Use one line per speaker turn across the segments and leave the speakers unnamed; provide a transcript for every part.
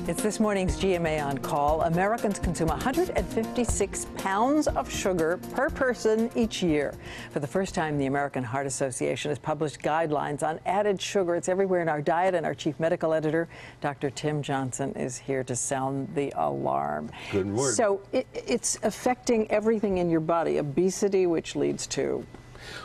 It's this morning's GMA On Call. Americans consume 156 pounds of sugar per person each year. For the first time, the American Heart Association has published guidelines on added sugar. It's everywhere in our diet, and our chief medical editor, Dr. Tim Johnson, is here to sound the alarm.
Good word.
So it's affecting everything in your body. Obesity, which leads to...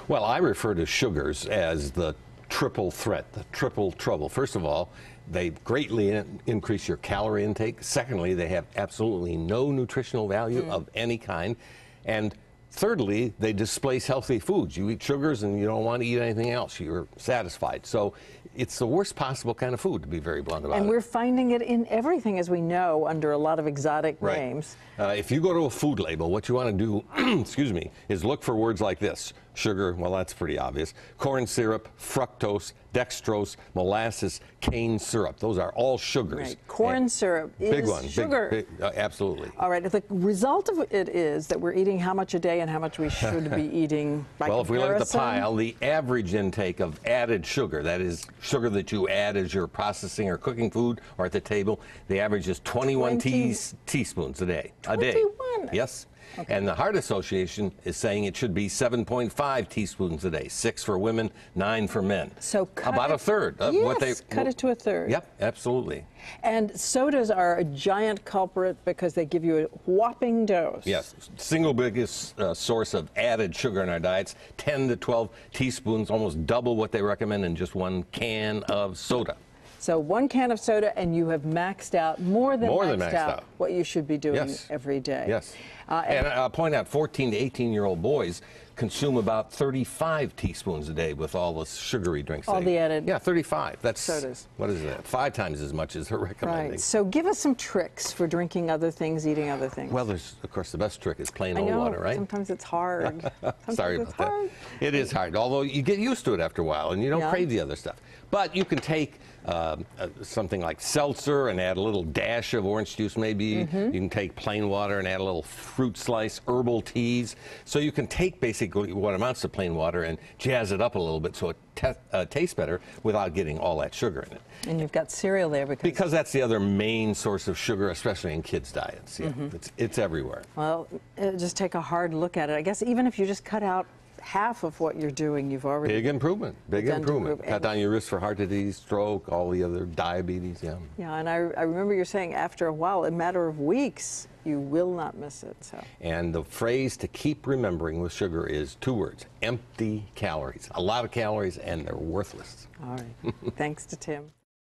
Well, I refer to sugars as the triple threat, the triple trouble. First of all, they greatly increase your calorie intake. Secondly, they have absolutely no nutritional value of any kind. And thirdly, they displace healthy foods. You eat sugars and you don't want to eat anything else. You're satisfied. So it's the worst possible kind of food, to be very blunt about it.
And we're finding it in everything, as we know, under a lot of exotic names.
If you go to a food label, what you want to do, excuse me, is look for words like this. Sugar, well, that's pretty obvious. Corn syrup, fructose, dextrose, molasses, cane syrup. Those are all sugars.
Right. Corn syrup is sugar.
Big, absolutely.
All right. The result of it is that we're eating how much a day and how much we should be eating by
Well,
comparison.
if we look at the pile, the average intake of added sugar, that is sugar that you add as you're processing or cooking food or at the table, the average is 21 teaspoons a day.
21?
Yes.
Okay.
And the Heart Association is saying it should be 7.5 teaspoons a day, 6 for women, 9 for men.
So
about a third of what they
cut it to a third.
Yep, absolutely.
And sodas are a giant culprit because they give you a whopping dose.
Yes, single biggest source of added sugar in our diets, 10 to 12 teaspoons, almost double what they recommend in just one can of soda.
So one can of soda, and you have maxed out, more than maxed out what you should be doing every day.
Yes. And I'll point out 14 to 18-year-old boys consume about 35 teaspoons a day with all the sugary drinks.
All the added.
Yeah, 35. That's
sodas.
What is that? 5 times as much as they're recommending.
Right. So give us some tricks for drinking other things, eating other things.
Well, there's, of course, the best trick is plain old water, right?
Sometimes it's hard.
Sorry about that. It is hard, although you get used to it after a while and you don't crave the other stuff. But you can take something like seltzer and add a little dash of orange juice maybe. You can take plain water and add a little fruit slice, herbal teas. So you can take basically what amounts to plain water and jazz it up a little bit so it tastes better without getting all that sugar in it.
And you've got cereal there
because that's the other main source of sugar, especially in kids' diets. Yeah, it's everywhere.
Well, just take a hard look at it. I guess even if you just cut out half of what you're doing, you've already...
Big improvement. Big improvement. Cut down your risk for heart disease, stroke, all the other diabetes,
Yeah, and I remember you saying after a while, a matter of weeks, you will not miss it. So.
And the phrase to keep remembering with sugar is 2 words, empty calories. A lot of calories, and they're worthless.
All right. Thanks to Tim.